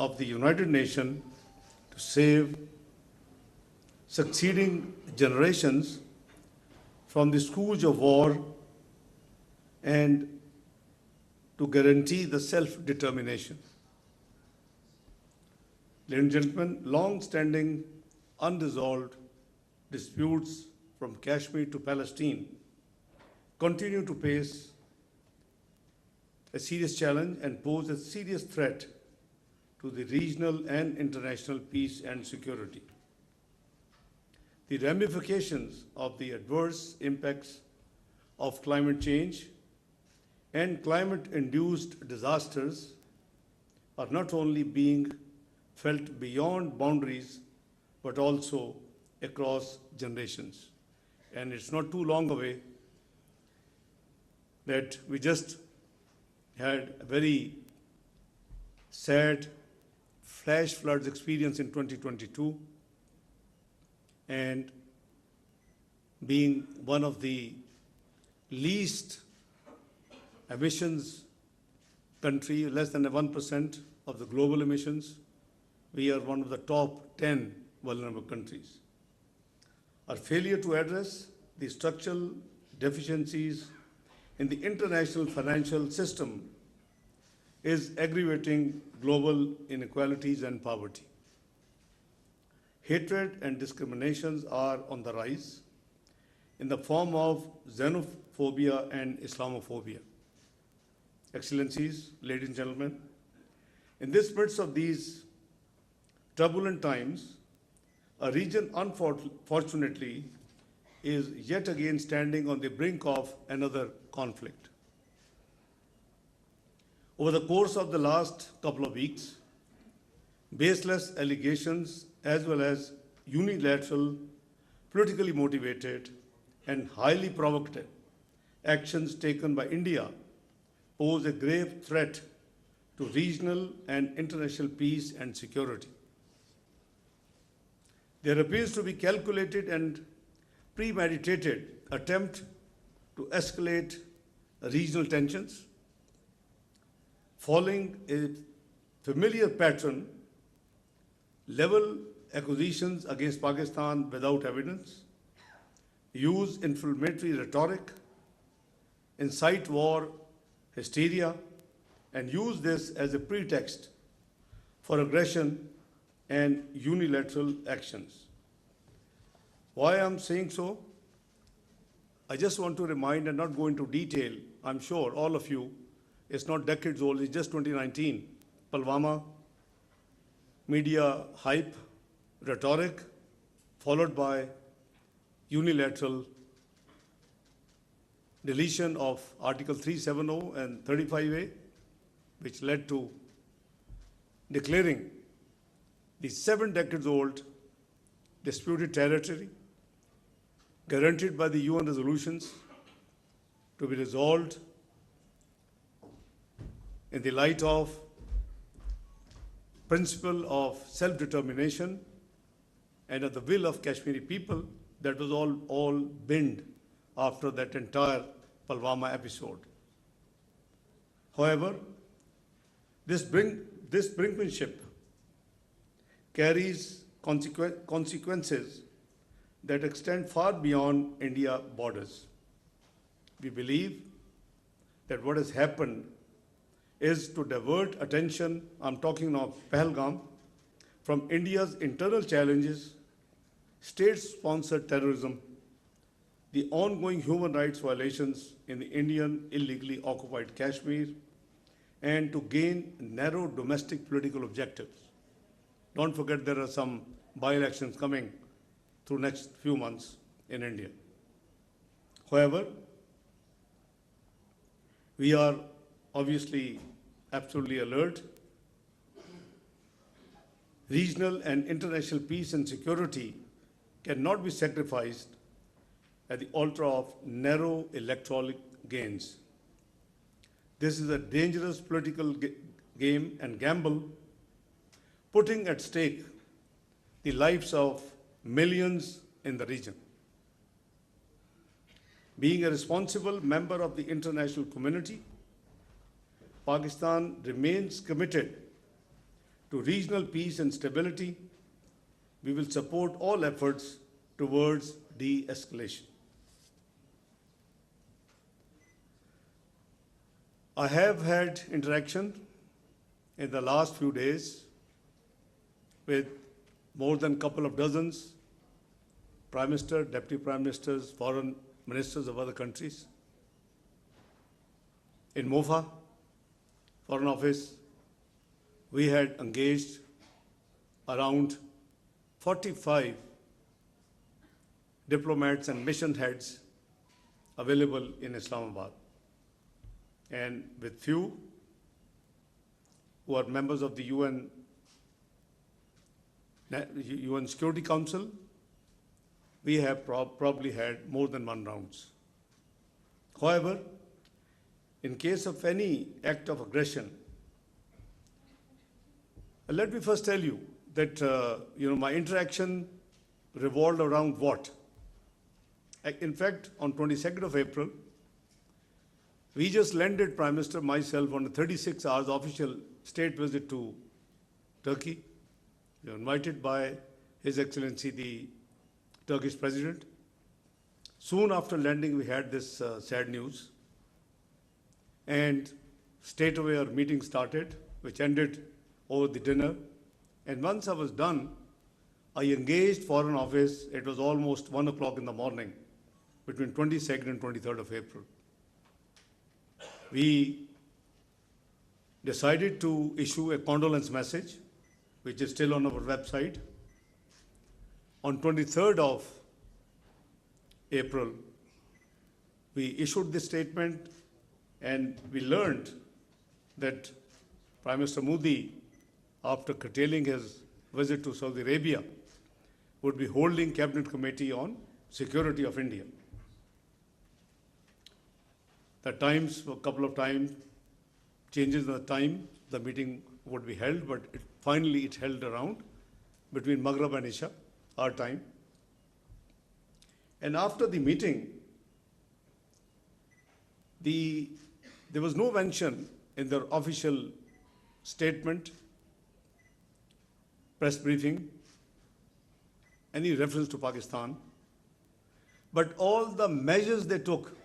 of the United Nations to save succeeding generations from the scourge of war and to guarantee the self-determination. Ladies and gentlemen, long-standing, unresolved disputes from Kashmir to Palestine continue to face a serious challenge and pose a serious threat to the regional and international peace and security. The ramifications of the adverse impacts of climate change and climate-induced disasters are not only being felt beyond boundaries, but also across generations. And it's not too long away that we just had a very sad flash floods experience in 2022, and being one of the least emissions country, less than 1% of the global emissions, we are one of the top 10 vulnerable countries. Our failure to address the structural deficiencies in the international financial system is aggravating global inequalities and poverty. Hatred and discriminations are on the rise in the form of xenophobia and Islamophobia. Excellencies, ladies and gentlemen, in this midst of these turbulent times, a region unfortunately is yet again standing on the brink of another conflict. Over the course of the last couple of weeks, baseless allegations as well as unilateral, politically motivated and highly provocative actions taken by India pose a grave threat to regional and international peace and security. There appears to be calculated and premeditated attempt to escalate regional tensions, following a familiar pattern, level accusations against Pakistan without evidence, use inflammatory rhetoric, incite war, hysteria, and use this as a pretext for aggression and unilateral actions. Why I'm saying so? I just want to remind and not go into detail. I'm sure all of you, it's not decades old, it's just 2019. Pulwama, media hype, rhetoric, followed by unilateral deletion of Article 370 and 35A, which led to declaring the 7 decades old disputed territory guaranteed by the UN resolutions to be resolved in the light of principle of self-determination and of the will of Kashmiri people. That was all binned after that entire Pulwama episode. However, this brinkmanship carries consequences that extend far beyond India borders. We believe that what has happened is to divert attention, I'm talking of Pahalgam, from India's internal challenges, state-sponsored terrorism, the ongoing human rights violations in the Indian illegally occupied Kashmir, and to gain narrow domestic political objectives. Don't forget there are some by-elections coming through next few months in India. However, we are obviously absolutely alert. Regional and international peace and security cannot be sacrificed at the altar of narrow electoral gains. This is a dangerous political game and gamble, putting at stake the lives of millions in the region. Being a responsible member of the international community, Pakistan remains committed to regional peace and stability, we will support all efforts towards de-escalation. I have had interaction in the last few days with more than a couple of dozens Prime Minister, Deputy Prime Ministers, foreign ministers of other countries. In MOFA, Foreign Office, we had engaged around 45 diplomats and mission heads available in Islamabad, and with few who are members of the UN Security Council, we have probably had more than one rounds. However, in case of any act of aggression, let me first tell you that my interaction revolved around what? In fact, on 22nd of April, we just landed, Prime Minister, myself, on a 36 hours official state visit to Turkey. We were invited by His Excellency the Turkish President. Soon after landing, we had this sad news. And straight away our meeting started, which ended over the dinner. And once I was done, I engaged Foreign Office. It was almost 1 o'clock in the morning, between 22nd and 23rd of April. We decided to issue a condolence message, which is still on our website. On 23rd of April, we issued this statement, and we learned that Prime Minister Modi, after curtailing his visit to Saudi Arabia, would be holding Cabinet Committee on Security of India. The times, a couple of times, changes in the time the meeting would be held, but finally it held around between Maghrib and Isha, our time. And after the meeting, there was no mention in their official statement, press briefing, any reference to Pakistan, but all the measures they took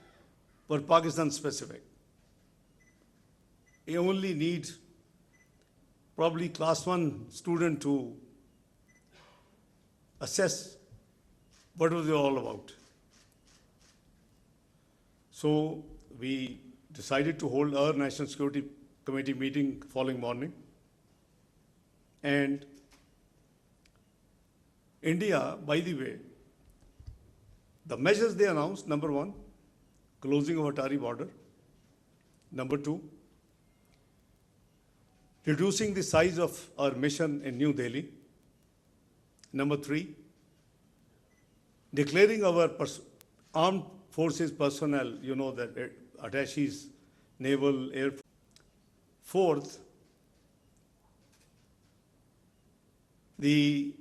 were Pakistan specific. You only need probably class 1 student to assess what was it all about. So we decided to hold our National Security Committee meeting following morning. And India, by the way, the measures they announced: number 1, closing of Atari border; number 2, reducing the size of our mission in New Delhi; number 3, declaring our armed forces personnel, that attaches, naval, air. 4th, the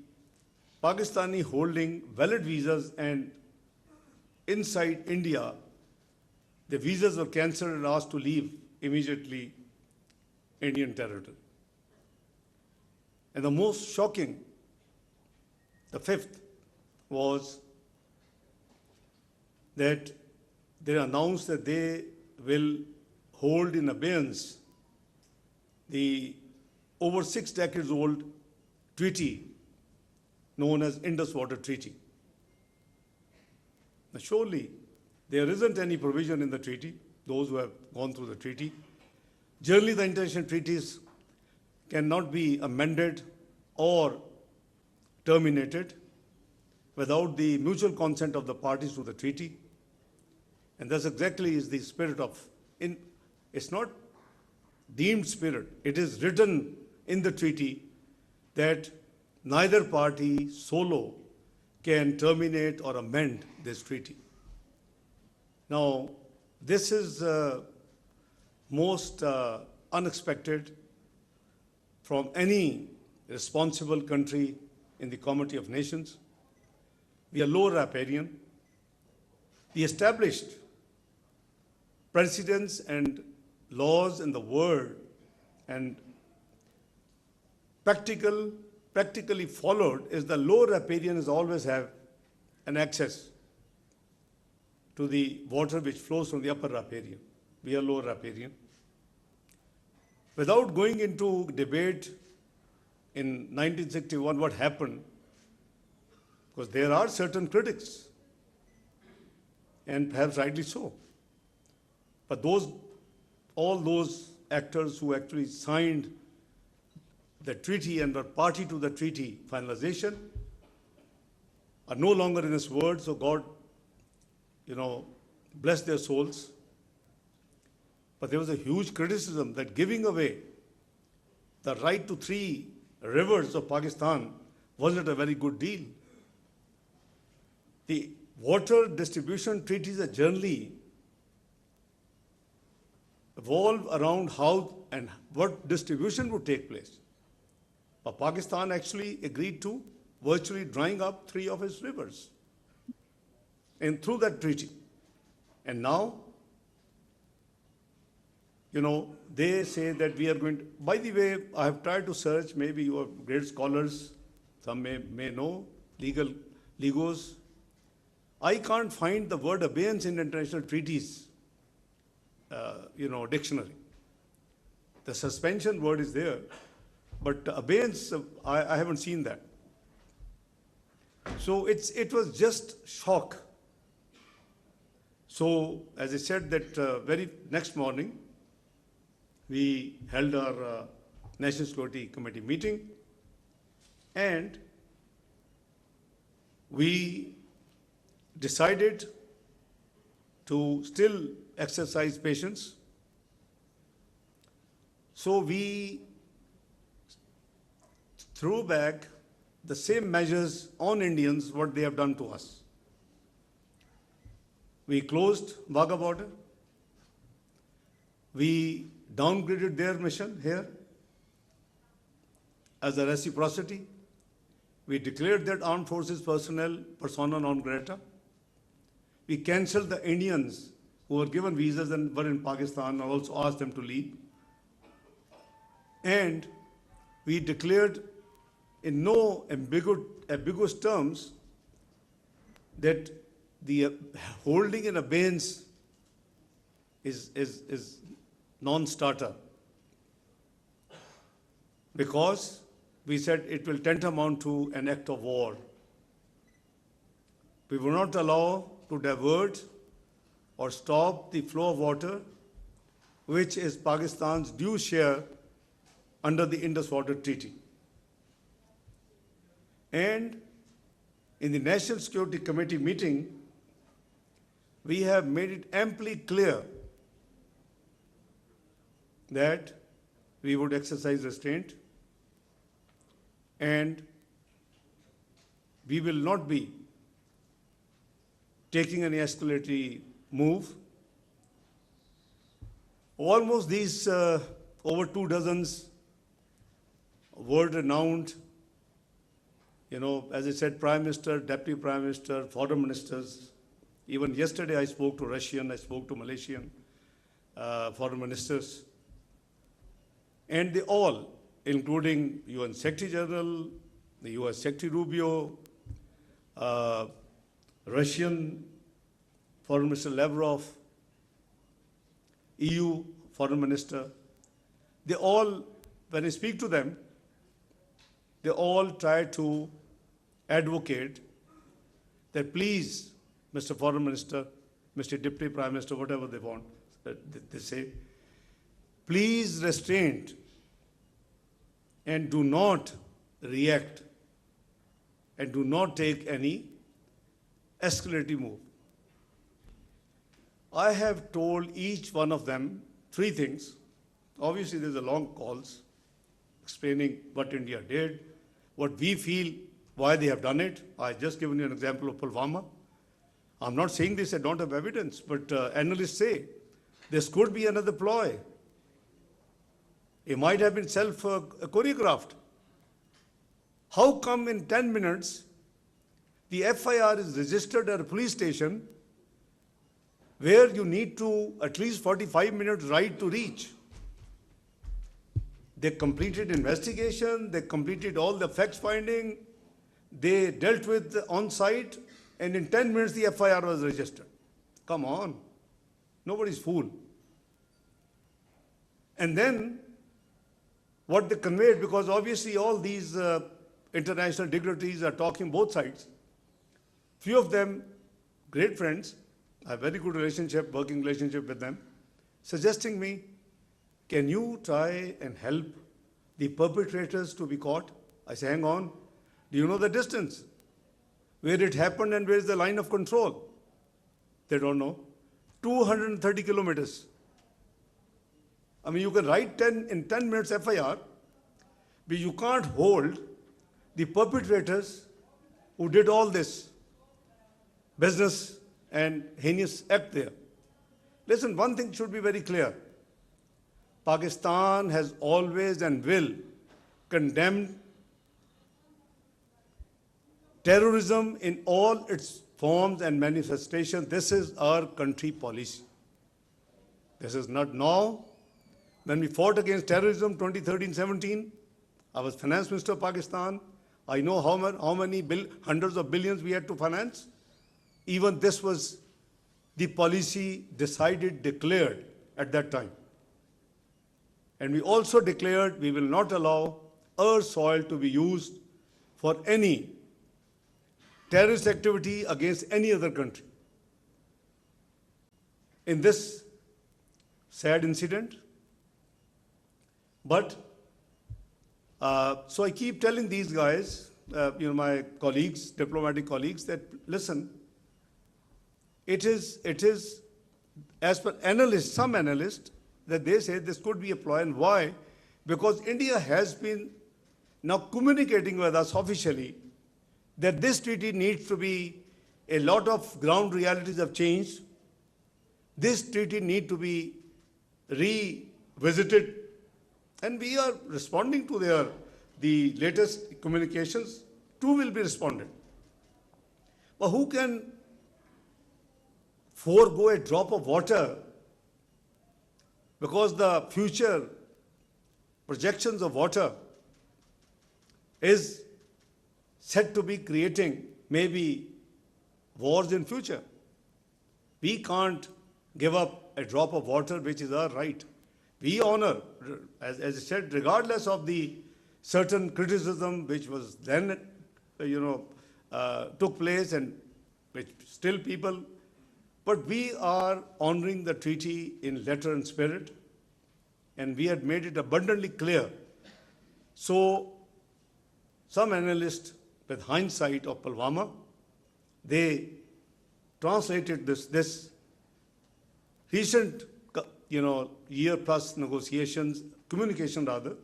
Pakistani holding valid visas, and inside India, the visas were cancelled and asked to leave immediately Indian territory. And the most shocking, the 5th, was that they announced that they will hold in abeyance the over 6 decades old treaty known as Indus Water Treaty. Now, surely there isn't any provision in the treaty, those who have gone through the treaty. Generally, the international treaties cannot be amended or terminated without the mutual consent of the parties to the treaty. And that's exactly is the spirit of, it's not deemed spirit, it is written in the treaty that neither party solo can terminate or amend this treaty. Now, this is most unexpected from any responsible country in the Community of Nations. We are low riparian. The established precedents and laws in the world and practically followed is the lower riparians always have an access to the water which flows from the upper riparian. We are lower riparian. Without going into debate in 1961 what happened, because there are certain critics, and perhaps rightly so. But all those actors who actually signed the treaty and were party to the treaty finalization are no longer in this world, so God, bless their souls. But there was a huge criticism that giving away the right to 3 rivers of Pakistan wasn't a very good deal. The water distribution treaties are generally evolve around how and what distribution would take place. But Pakistan actually agreed to virtually drying up 3 of its rivers and through that treaty. And now, they say that we are going to, by the way, I have tried to search, maybe you are great scholars, some may know, legos. I can't find the word abeyance in international treaties, dictionary. The suspension word is there, but abeyance, I haven't seen that. So it was just shock. So, as I said, that very next morning, we held our National Security Committee meeting, and we decided to still exercise patience. So we threw back the same measures on Indians what they have done to us. We closed Wagah border. We downgraded their mission here as a reciprocity. We declared that armed forces personnel persona non grata. We cancelled the Indians who were given visas and were in Pakistan and also asked them to leave. And we declared in no ambiguous terms that the holding in abeyance is non-starter, because we said it will tantamount to an act of war. We will not allow to divert or stop the flow of water, which is Pakistan's due share under the Indus Water Treaty. And in the National Security Committee meeting, we have made it amply clear that we would exercise restraint and we will not be taking any escalatory move. Almost these over 2 dozens world-renowned, as I said, Prime Minister, Deputy Prime Minister, Foreign Ministers. Even yesterday I spoke to Russian, I spoke to Malaysian Foreign Ministers. And they all, including UN Secretary General, the US Secretary Rubio, Russian Foreign Minister Lavrov, EU Foreign Minister, they all, when I speak to them, they all try to advocate that please, Mr. Foreign Minister, Mr. Deputy Prime Minister, whatever they want, they say, please restrain and do not react and do not take any escalating move. I have told each one of them 3 things. Obviously, there's a long calls explaining what India did, what we feel, why they have done it. I just given you an example of Pulwama. I'm not saying this, I don't have evidence, but analysts say this could be another ploy. It might have been self-choreographed. How come in 10 minutes the FIR is registered at a police station where you need to at least 45 minutes ride to reach? They completed investigation, they completed all the facts finding, they dealt with on-site, and in 10 minutes the FIR was registered. Come on, nobody's fool. And then what they conveyed, because obviously all these international dignitaries are talking both sides. Few of them, great friends, I have very good relationship, working relationship with them, suggesting me, can you try and help the perpetrators to be caught? I say, hang on, do you know the distance? Where it happened and where is the line of control? They don't know. 230 kilometers. I mean, you can write in 10 minutes FIR, but you can't hold the perpetrators who did all this business and heinous act there. Listen, one thing should be very clear. Pakistan has always and will condemn terrorism in all its forms and manifestations. This is our country policy. This is not now. When we fought against terrorism 2013-17, I was Finance Minister of Pakistan. I know how many hundreds of billions we had to finance. Even this was the policy decided, declared at that time. And we also declared we will not allow our soil to be used for any terrorist activity against any other country. In this sad incident, but so I keep telling these guys, my colleagues, diplomatic colleagues, that listen, it is as per analysts, some analysts, that they say this could be a ploy. And why? Because India has been now communicating with us officially that this treaty needs to be, a lot of ground realities have changed. This treaty needs to be revisited. And we are responding to the latest communications. Two will be responded. But who can forego a drop of water because the future projections of water is said to be creating maybe wars in future? We can't give up a drop of water, which is our right. We honor, as I said, regardless of the certain criticism which was then, took place and which still people, but we are honoring the treaty in letter and spirit, and we had made it abundantly clear. So some analysts, with hindsight of Pulwama, they translated this recent, year-plus negotiations, communication rather,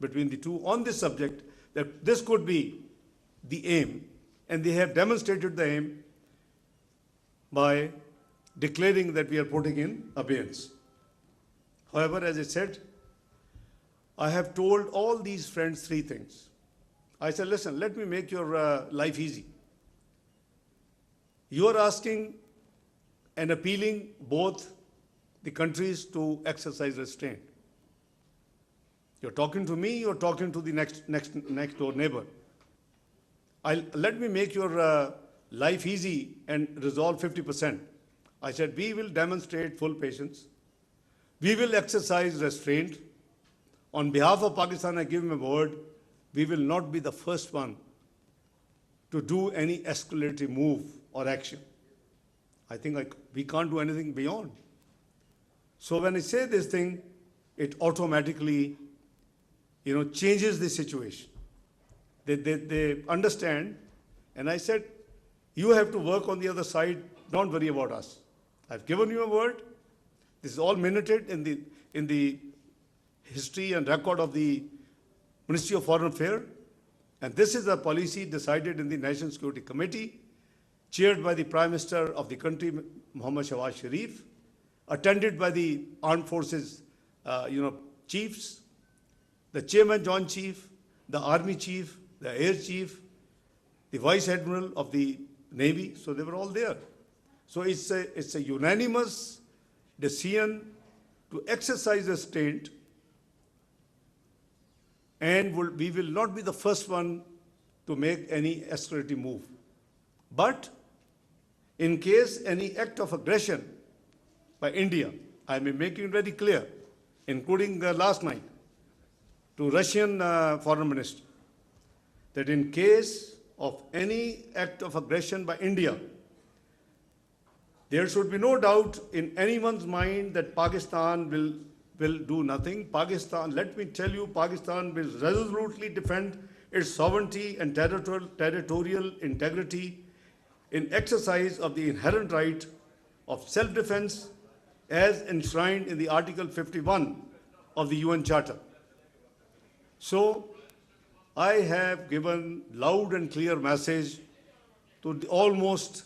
between the two on this subject, that this could be the aim, and they have demonstrated the aim by declaring that we are putting in abeyance. However, as I said, I have told all these friends three things. I said, listen, let me make your life easy. You are asking and appealing both the countries to exercise restraint. You're talking to me, you're talking to the next door neighbor. Let me make your life easy and resolve 50%. I said, we will demonstrate full patience. We will exercise restraint. On behalf of Pakistan, I give him a word, we will not be the first one to do any escalatory move or action. I think we can't do anything beyond. So when I say this thing, it automatically, changes the situation. They understand, and I said, you have to work on the other side, don't worry about us. I've given you a word. This is all minuted in the history and record of the Ministry of Foreign Affairs, and this is a policy decided in the National Security Committee, chaired by the Prime Minister of the country, Muhammad Shahbaz Sharif, attended by the Armed Forces, chiefs, the Chairman Joint Chief, the Army Chief, the Air Chief, the Vice Admiral of the Navy, so they were all there. So it's a unanimous decision to exercise restraint and we will not be the first one to make any escalating move. But in case any act of aggression by India, I am making it very clear, including last night to Russian foreign minister, that in case of any act of aggression by India, there should be no doubt in anyone's mind that Pakistan will do nothing. Pakistan, let me tell you, Pakistan will resolutely defend its sovereignty and territorial integrity in exercise of the inherent right of self-defense as enshrined in the Article 51 of the UN Charter. So, I have given loud and clear message to the almost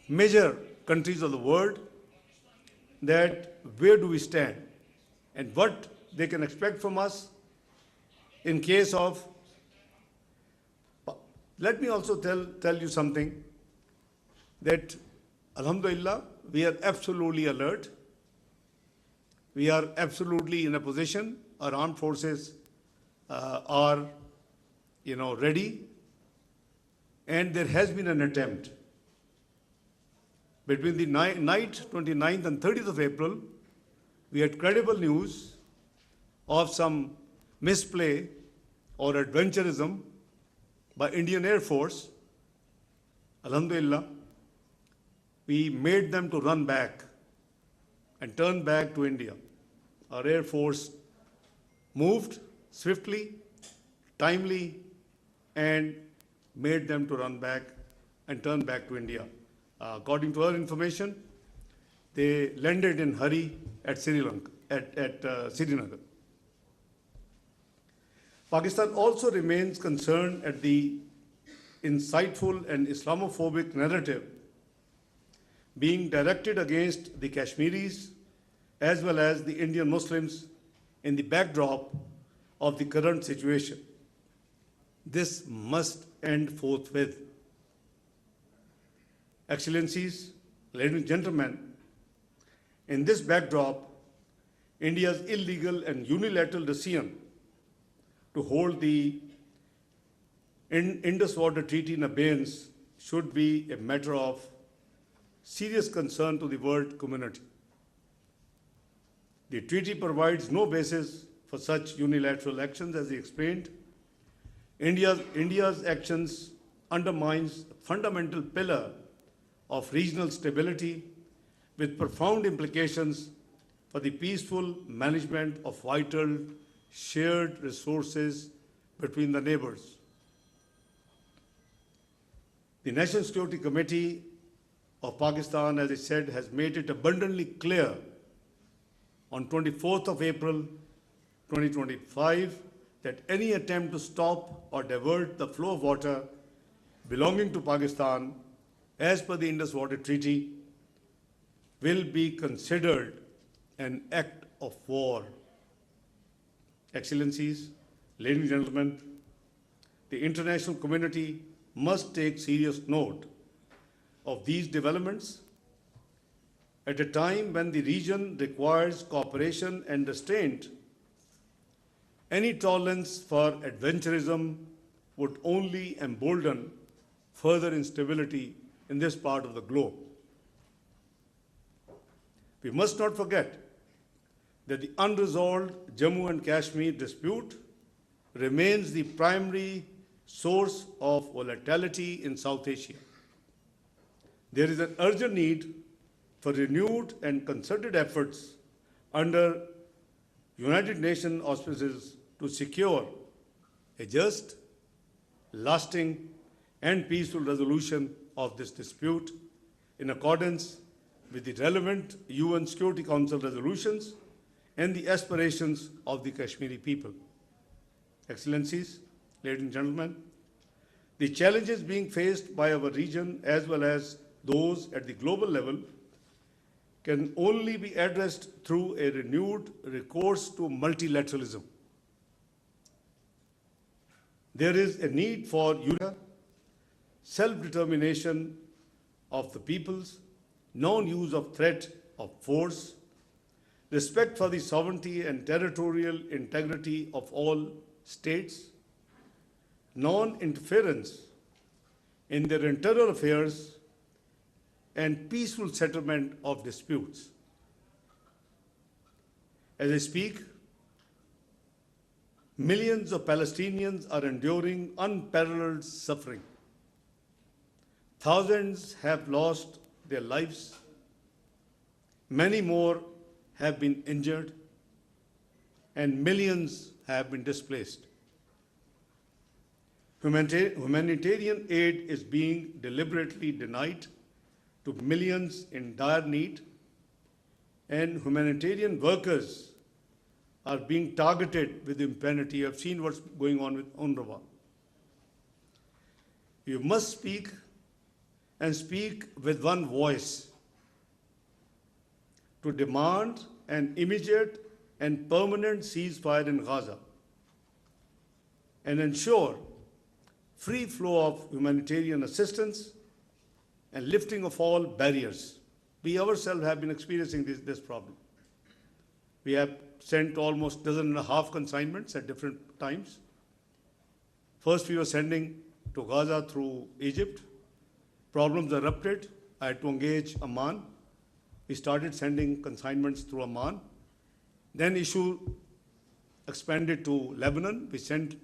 major countries of the world that where do we stand and what they can expect from us in case of. Let me also tell you something, that Alhamdulillah, we are absolutely alert. We are absolutely in a position. Our armed forces are, ready. And there has been an attempt. Between the night 29th and 30th of April, we had credible news of some misplay or adventurism by Indian Air Force. Alhamdulillah, we made them to run back and turn back to India. Our Air Force moved swiftly, timely, and made them to run back and turn back to India. According to our information, they landed in hurry at Sri Lanka, at Srinagar. Pakistan also remains concerned at the insightful and Islamophobic narrative being directed against the Kashmiris as well as the Indian Muslims in the backdrop of the current situation. This must end forthwith. Excellencies, ladies and gentlemen, in this backdrop, India's illegal and unilateral decision to hold the Indus Water Treaty in abeyance should be a matter of serious concern to the world community. The treaty provides no basis for such unilateral actions, as he explained. India's actions undermines a fundamental pillar of regional stability with profound implications for the peaceful management of vital shared resources between the neighbors. The National Security Committee of Pakistan, as I said, has made it abundantly clear on 24th of April 2025 that any attempt to stop or divert the flow of water belonging to Pakistan as per the Indus Water Treaty will be considered an act of war. Excellencies, ladies and gentlemen, the international community must take serious note of these developments at a time when the region requires cooperation and restraint. Any tolerance for adventurism would only embolden further instability in this part of the globe. We must not forget that the unresolved Jammu and Kashmir dispute remains the primary source of volatility in South Asia. There is an urgent need for renewed and concerted efforts under United Nations auspices to secure a just, lasting, and peaceful resolution of this dispute in accordance with the relevant UN Security Council resolutions and the aspirations of the Kashmiri people. Excellencies, ladies and gentlemen, the challenges being faced by our region as well as those at the global level can only be addressed through a renewed recourse to multilateralism. There is a need for self-determination of the peoples, non-use of threat of force, respect for the sovereignty and territorial integrity of all states, non-interference in their internal affairs, and peaceful settlement of disputes. As I speak, millions of Palestinians are enduring unparalleled suffering. Thousands have lost their lives. Many more have been injured, and millions have been displaced. Humanitarian aid is being deliberately denied to millions in dire need, and humanitarian workers are being targeted with impunity. You have seen what's going on with UNRWA. You must speak and speak with one voice to demand an immediate and permanent ceasefire in Gaza and ensure free flow of humanitarian assistance and lifting of all barriers. We ourselves have been experiencing this problem. We have sent almost 1.5 consignments at different times. First, we were sending to Gaza through Egypt. Problems erupted. I had to engage Amman. We started sending consignments through Amman. Then issue expanded to Lebanon. We sent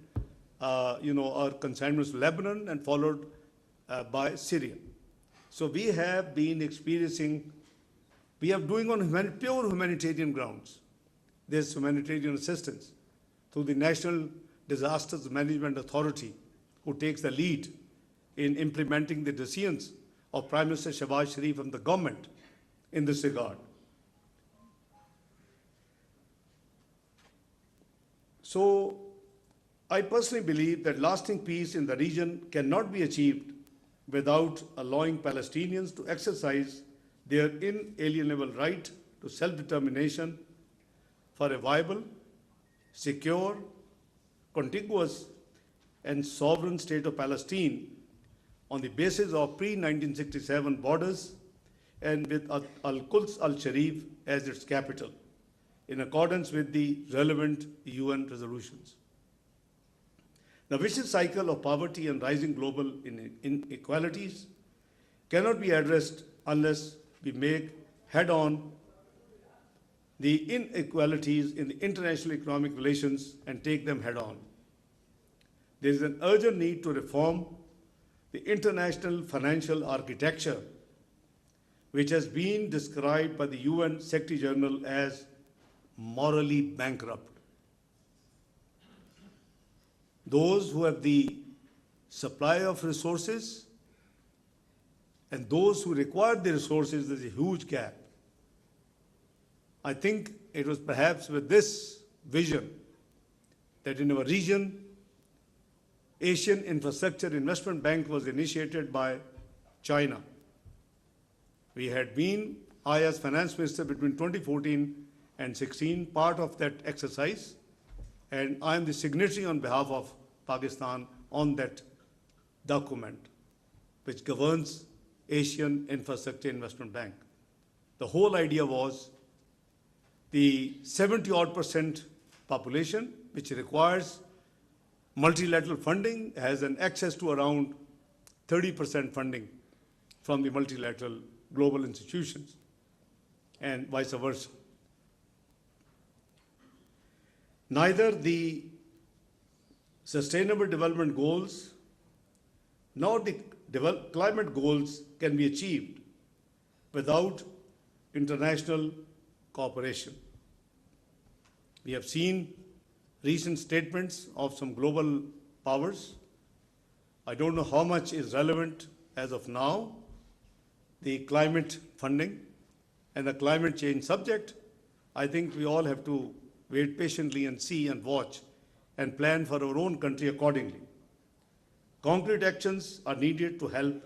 our consignments to Lebanon and followed by Syria. So we have been experiencing, we are doing on pure humanitarian grounds this humanitarian assistance through the National Disasters Management Authority, who takes the lead in implementing the decisions of Prime Minister Shehbaz Sharif and the government in this regard. So I personally believe that lasting peace in the region cannot be achieved without allowing Palestinians to exercise their inalienable right to self-determination for a viable, secure, contiguous, and sovereign state of Palestine on the basis of pre-1967 borders and with Al-Quds al-Sharif as its capital, in accordance with the relevant UN resolutions. The vicious cycle of poverty and rising global inequalities cannot be addressed unless we make head-on the inequalities in the international economic relations and take them head-on. There is an urgent need to reform the international financial architecture, which has been described by the UN Secretary General as morally bankrupt. Those who have the supply of resources and those who require the resources, there's a huge gap. I think it was perhaps with this vision that in our region, Asian Infrastructure Investment Bank was initiated by China. We had been, I as Finance Minister between 2014 and 16, part of that exercise, and I am the signatory on behalf of Pakistan on that document, which governs Asian Infrastructure Investment Bank. The whole idea was the 70% population, which requires multilateral funding, has an access to around 30% funding from the multilateral global institutions, and vice versa. Neither the Sustainable Development Goals nor the climate goals can be achieved without international cooperation. We have seen recent statements of some global powers. I don't know how much is relevant as of now, the climate funding and the climate change subject. I think we all have to wait patiently and see and watch and plan for our own country accordingly. Concrete actions are needed to help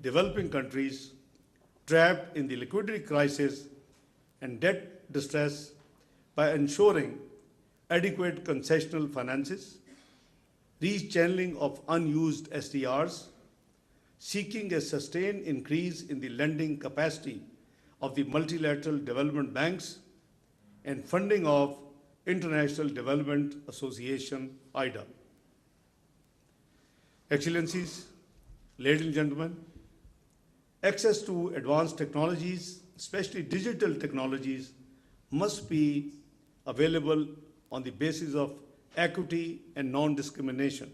developing countries trapped in the liquidity crisis and debt distress by ensuring adequate concessional finances, rechanneling of unused SDRs, seeking a sustained increase in the lending capacity of the multilateral development banks, and funding of International Development Association, IDA. Excellencies, ladies and gentlemen, access to advanced technologies, especially digital technologies, must be available on the basis of equity and non-discrimination.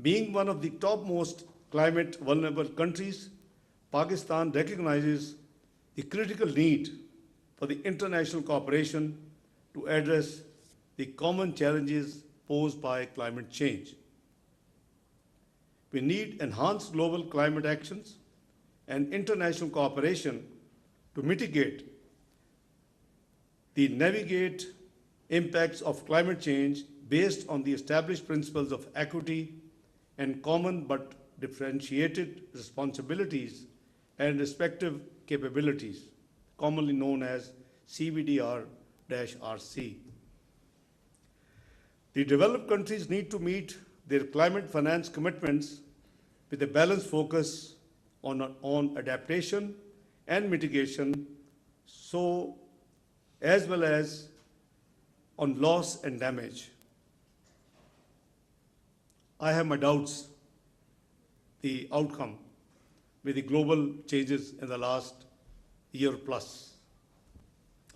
Being one of the topmost climate vulnerable countries, Pakistan recognizes the critical need for the international cooperation to address the common challenges posed by climate change. We need enhanced global climate actions and international cooperation to mitigate the navigate impacts of climate change based on the established principles of equity and common but differentiated responsibilities and respective capabilities, commonly known as CBDR-RC. The developed countries need to meet their climate finance commitments with a balanced focus on adaptation and mitigation, so as well as on loss and damage. I have my doubts the outcome with the global changes in the last year plus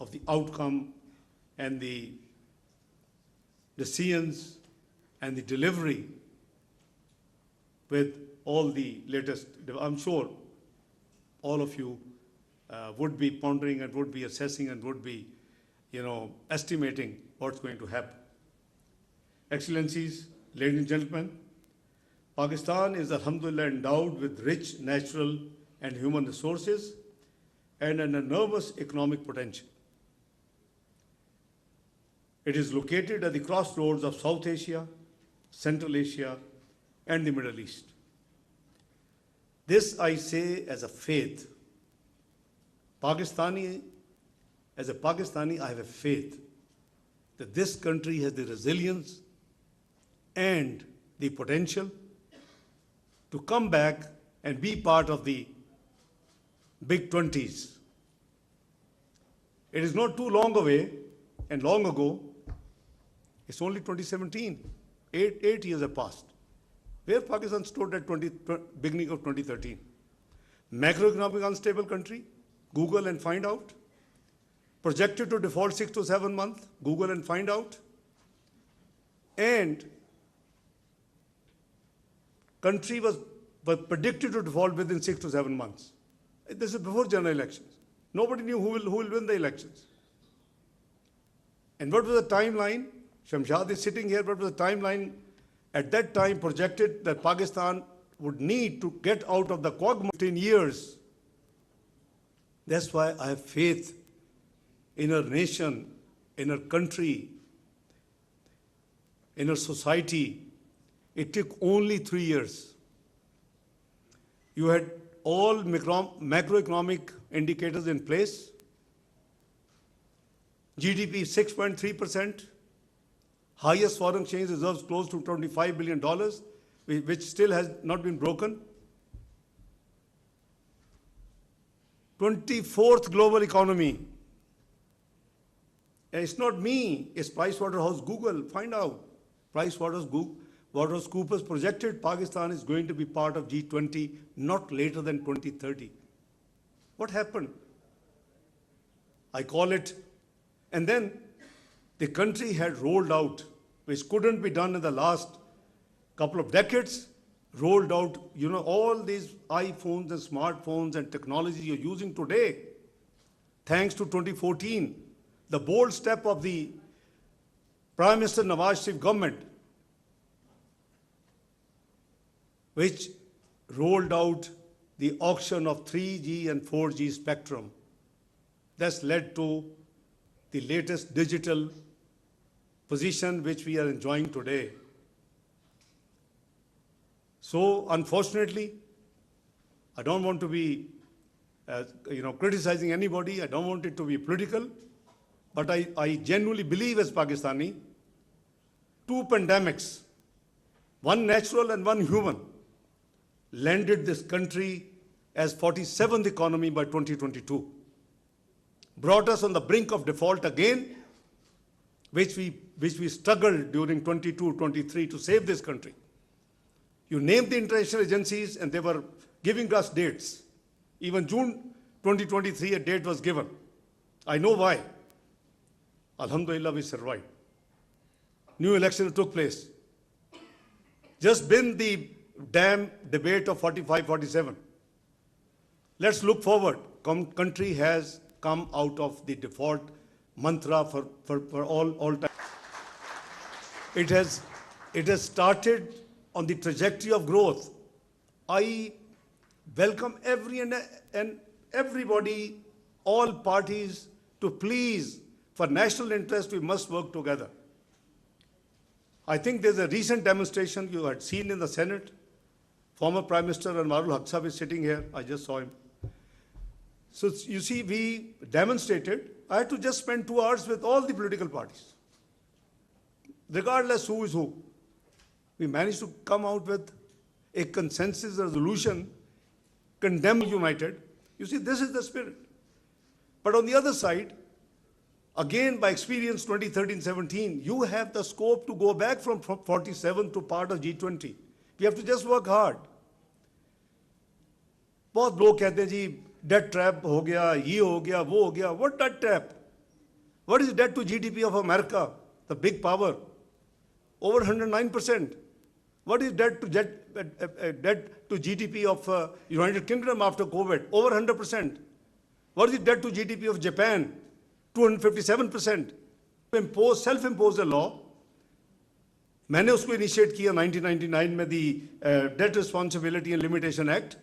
of the outcome and the decisions and the delivery with all the latest. I'm sure all of you would be pondering and would be assessing and would be, estimating what's going to happen. Excellencies, ladies and gentlemen, Pakistan is alhamdulillah endowed with rich natural and human resources and an enormous economic potential. It is located at the crossroads of South Asia, Central Asia, and the Middle East. This I say as a faith. As a Pakistani, I have a faith that this country has the resilience and the potential to come back and be part of the big 20s. It is not too long away and long ago. It's only 2017. Eight years have passed. Where Pakistan stood at beginning of 2013. Macroeconomic unstable country, Google and find out. Projected to default 6 to 7 months, Google and find out. And country was predicted to default within 6 to 7 months. This is before general elections. Nobody knew who will win the elections. And what was the timeline? Shamshad is sitting here. What was the timeline? At that time projected that Pakistan would need to get out of the quagmire in years. That's why I have faith in our nation, in our country, in our society. It took only 3 years. You had all macroeconomic indicators in place. GDP 6.3%, highest foreign exchange reserves close to $25 billion, which still has not been broken. 24th global economy. And it's not me, it's PricewaterhouseCoopers. Find out. PricewaterhouseCoopers projected Pakistan is going to be part of G20 not later than 2030. What happened? I call it. And then the country had rolled out, which couldn't be done in the last couple of decades, rolled out, all these iPhones and smartphones and technology you're using today, thanks to 2014, the bold step of the Prime Minister Nawaz Sharif government, which rolled out the auction of 3G and 4G spectrum. That's led to the latest digital position which we are enjoying today. So unfortunately, I don't want to be criticizing anybody. I don't want it to be political. But I genuinely believe as Pakistani, 2 pandemics, one natural and one human, landed this country as 47th economy by 2022. brought us on the brink of default again, which we struggled during 22-23 to save this country. You named the international agencies and they were giving us dates. Even June 2023, a date was given. I know why. Alhamdulillah, we survived. New elections took place. Just been the damn debate of 45-47. Let's look forward. Country has come out of the default mantra for all time. It has started on the trajectory of growth. I welcome everybody, all parties, to please, for national interest, we must work together. I think there's a recent demonstration you had seen in the Senate. Former Prime Minister Anwarul Haq Sahab is sitting here. I just saw him. So you see, we demonstrated. I had to just spend 2 hours with all the political parties, regardless who is who. We managed to come out with a consensus resolution, condemn united. You see, this is the spirit. But on the other side, again, by experience 2013-17, you have the scope to go back from 47 to part of G20. We have to just work hard. बहुत लोग कहते हैं जी debt trap हो गया, ये हो गया, वो हो गया. What debt trap? What is debt to GDP of America, the big power? Over 109%. What is debt to GDP of United Kingdom after COVID? Over 100%. What is the debt to GDP of Japan? 257%. Self-imposed a law. मैंने उसको initiate किया 1999 में the debt responsibility and limitation act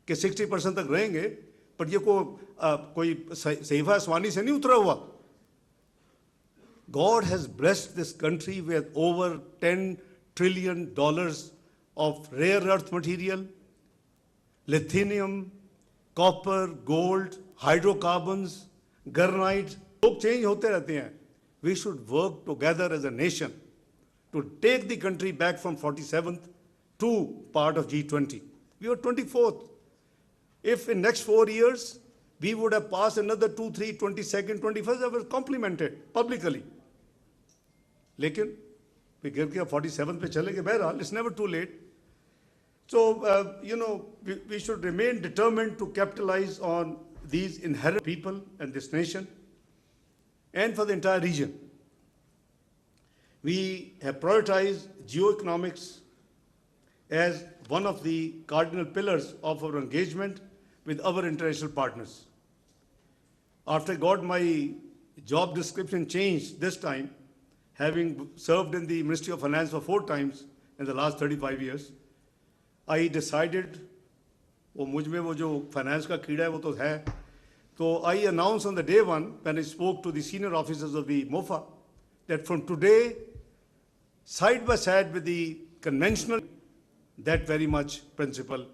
कि 60% तक रहेंगे, पर ये कोई सहीफा आसमानी से नहीं उतरा हुआ. God has blessed this country with over $10 trillion of rare earth material, lithium, copper, gold, hydrocarbons, granite. लोग चेंज होते रहते हैं. We should work together as a nation to take the country back from 47th to part of G20. We were 24th. If in next 4 years, we would have passed another 2, 3, 22nd, 21st, I was complimented publicly. लेकिन we गिर के 47 पे चले गए. बहरहाल, it's never too late. So, we should remain determined to capitalize on these inherent people and this nation and for the entire region. We have prioritized geoeconomics as one of the cardinal pillars of our engagement with our international partners. After I got my job description changed this time, having served in the Ministry of Finance for 4 times in the last 35 years, I decided, मुझ में वो जो finance का कीड़ा है वो तो है, so I announced on the day one when I spoke to the senior officers of the MOFA that from today, side by side with the conventional, that very much principle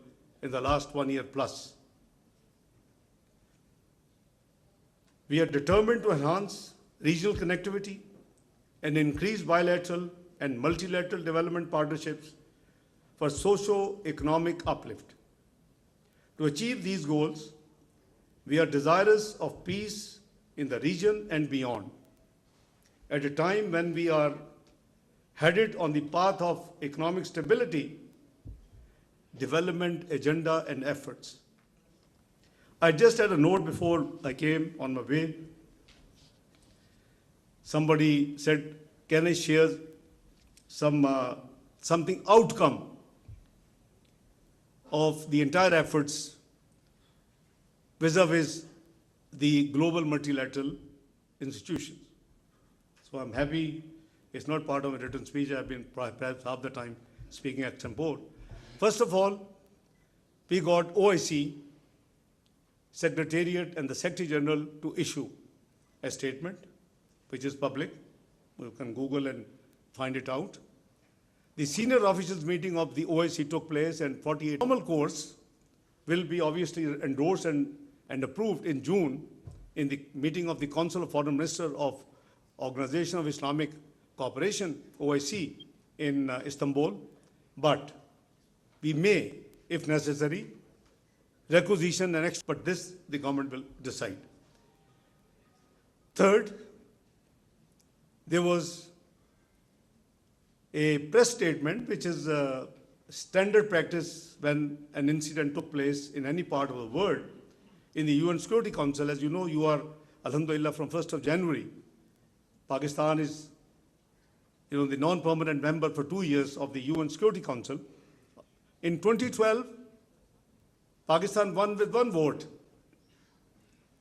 in the last 1 year plus. We are determined to enhance regional connectivity and increase bilateral and multilateral development partnerships for socio-economic uplift. To achieve these goals, we are desirous of peace in the region and beyond. At a time when we are headed on the path of economic stability, development agenda and efforts. I just had a note before I came on my way. Somebody said, can I share something outcome of the entire efforts vis-a-vis the global multilateral institutions? So I'm happy. It's not part of a written speech. I've been perhaps half the time speaking at some board. First of all, we got OIC, Secretariat and the Secretary General to issue a statement, which is public. You can Google and find it out. The senior officials meeting of the OIC took place and 48 normal course will be obviously endorsed and approved in June in the meeting of the Council of Foreign Ministers of Organization of Islamic Cooperation, OIC, in Istanbul. But we may, if necessary, requisition an expert. This the government will decide. Third, there was a press statement, which is a standard practice when an incident took place in any part of the world. In the UN Security Council, as you know, you are, alhamdulillah, from 1st of January, Pakistan is, the non-permanent member for 2 years of the UN Security Council. In 2012, Pakistan won with 1 vote.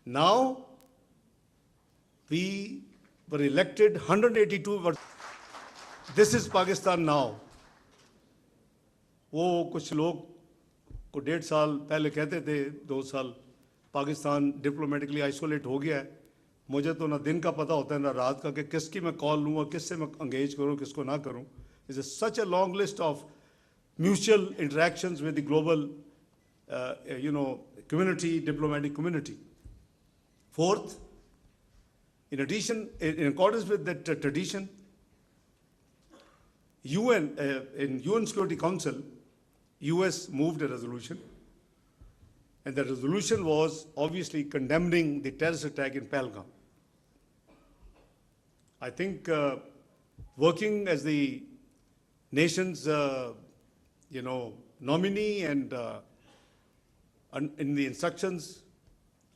Now, we were elected 182. This is Pakistan now. वो कुछ लोग को 1.5 साल पहले कहते थे 2 साल Pakistan diplomatically isolate हो गया है. मुझे तो ना दिन का पता होता है ना रात का कि किसकी मैं कॉल लूँ और किससे मैं engage करूँ किसको ना करूँ. It's such a long list of mutual interactions with the global community, diplomatic community. Fourth, in addition, in accordance with that tradition, in UN Security Council, US moved a resolution, and the resolution was obviously condemning the terrorist attack in Pahalgam. I think working as the nation's nominee and in the instructions,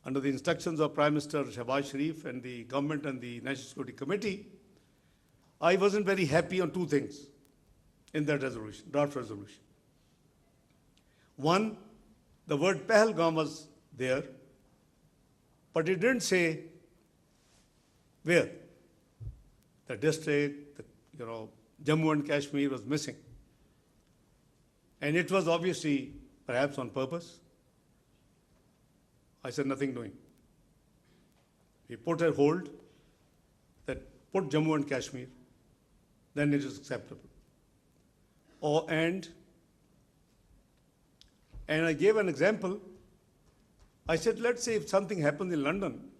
under the instructions of Prime Minister Shehbaz Sharif and the government and the National Security Committee, I wasn't very happy on 2 things in that resolution, draft resolution. One, the word Pahalgam was there, but it didn't say where. The district, Jammu and Kashmir was missing. And it was obviously, perhaps on purpose. I said nothing doing. We put a hold that put Jammu and Kashmir, then it is acceptable. And I gave an example. I said, let's say if something happens in London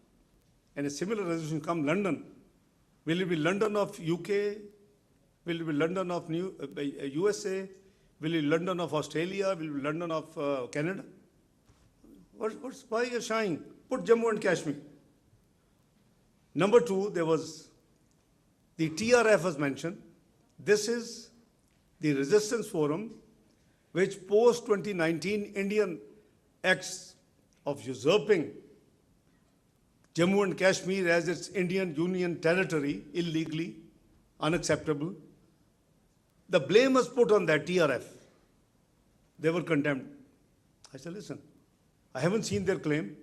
and a similar resolution comes London, will it be London of UK? Will it be London of USA? Will it be London of Australia? Will it be London of Canada? Why are you shying? Put Jammu and Kashmir. Number 2, there was the TRF was mentioned. This is the resistance forum which post-2019 Indian acts of usurping Jammu and Kashmir as its Indian Union territory illegally, unacceptable. The blame was put on that TRF. They were condemned. I said, listen, I haven't seen their claim.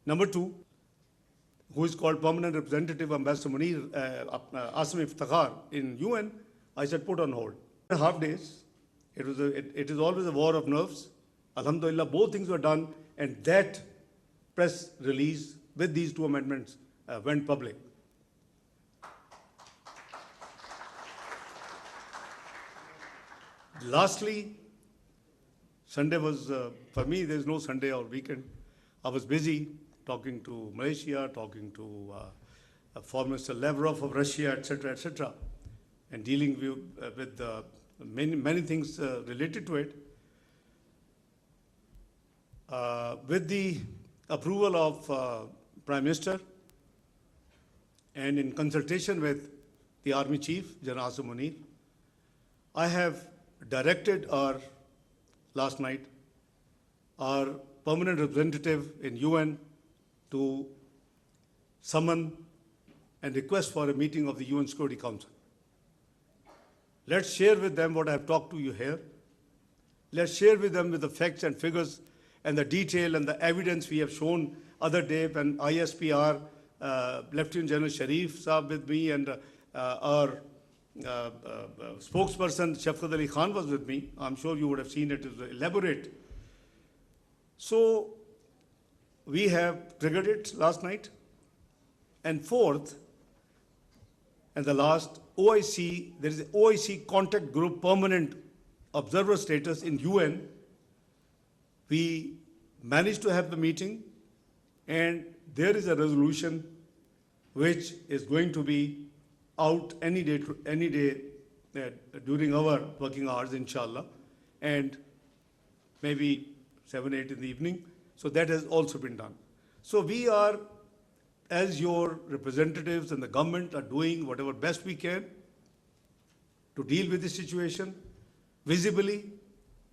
Number 2, who is called Permanent Representative Ambassador Munir Asim Iftikhar in UN, I said, put on hold. 2.5 days. It is always a war of nerves. Alhamdulillah, both things were done, and that press release with these 2 amendments went public. Lastly, Sunday was, for me, there's no Sunday or weekend. I was busy talking to Malaysia, talking to Foreign Minister Lavrov of Russia, etc., and dealing with many things related to it. With the approval of Prime Minister and in consultation with the Army Chief, General Asim Munir, I have directed last night our permanent representative in UN to summon and request for a meeting of the UN Security Council. Let's share with them what I have talked to you here. Let's share with them with the facts and figures and the detail and the evidence we have shown other day when ISPR, Lieutenant General Sharif Saab with me, and our spokesperson Shafqat Ali Khan was with me. I'm sure you would have seen it, is elaborate. So we have triggered it last night. And fourth, and the last, OIC, there is an OIC contact group permanent observer status in UN. We managed to have the meeting, and there is a resolution which is going to be out any day during our working hours, inshallah, and maybe 7, 8 in the evening. So that has also been done. So we are as your representatives and the government are doing whatever best we can to deal with this situation. Visibly,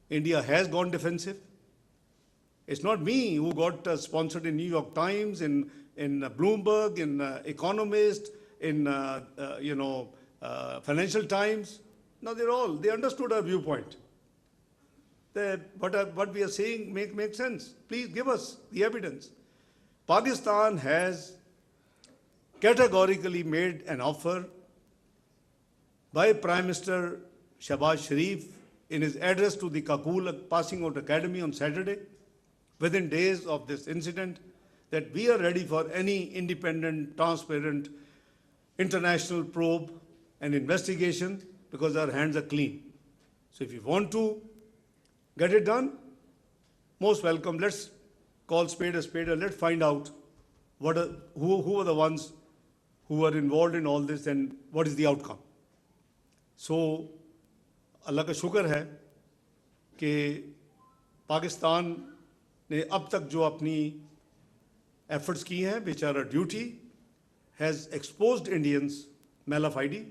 India has gone defensive. It's not me who got sponsored in New York Times, in Bloomberg, in Economist, in Financial Times. No, they understood our viewpoint. What we are saying makes sense. Please give us the evidence. Pakistan has categorically made an offer by Prime Minister Shahbaz Sharif in his address to the Kakul Passing Out Academy on Saturday, within days of this incident, that we are ready for any independent, transparent, international probe and investigation because our hands are clean. So if you want to get it done, most welcome. Let's call spade a spade and let's find out who are the ones who are involved in all this and what is the outcome. So, Allah का शुक्र है कि पाकिस्तान ने अब तक जो अपनी efforts की हैं, which are a duty, has exposed Indians mala fide,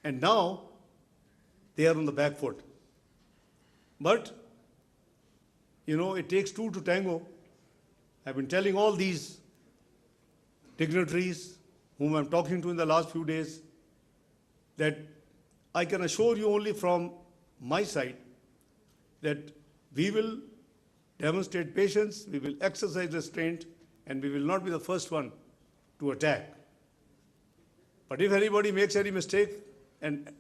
and now they are on the back foot. But, it takes two to tango. I've been telling all these dignitaries whom I'm talking to in the last few days that I can assure you only from my side that we will demonstrate patience, we will exercise restraint, and we will not be the first one to attack. But if anybody makes any mistake and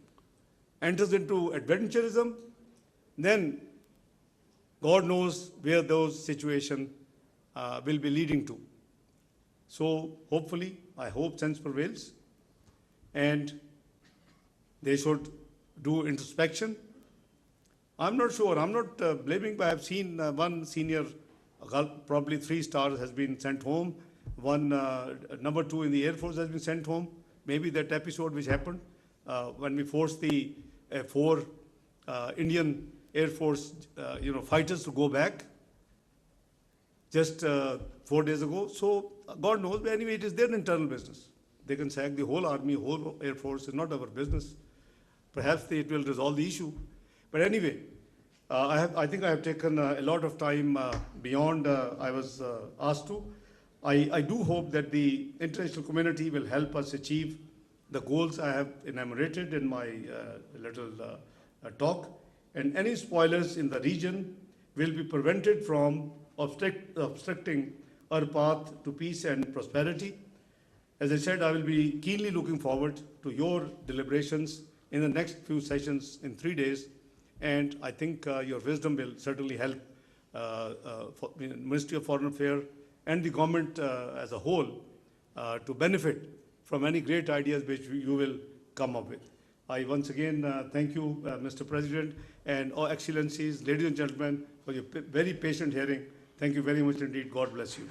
enters into adventurism, then God knows where those situations will be leading to. So hopefully, I hope sense prevails, and they should do introspection. I'm not sure, I'm not blaming, but I've seen one senior, probably 3 stars, has been sent home. One number 2 in the Air Force has been sent home. Maybe that episode which happened when we forced the 4 Indian Air Force fighters to go back just 4 days ago. So God knows, but anyway, it is their internal business. They can sack the whole army, whole Air Force. It's not our business. Perhaps it will resolve the issue. But anyway, I think I have taken a lot of time beyond I was asked to. I do hope that the international community will help us achieve the goals I have enumerated in my little talk. And any spoilers in the region will be prevented from obstructing our path to peace and prosperity. As I said, I will be keenly looking forward to your deliberations in the next few sessions in 3 days. And I think your wisdom will certainly help Ministry of Foreign Affairs and the government as a whole to benefit from any great ideas which you will come up with. I once again thank you, Mr. President, and all excellencies, ladies and gentlemen, for your very patient hearing. Thank you very much indeed. God bless you.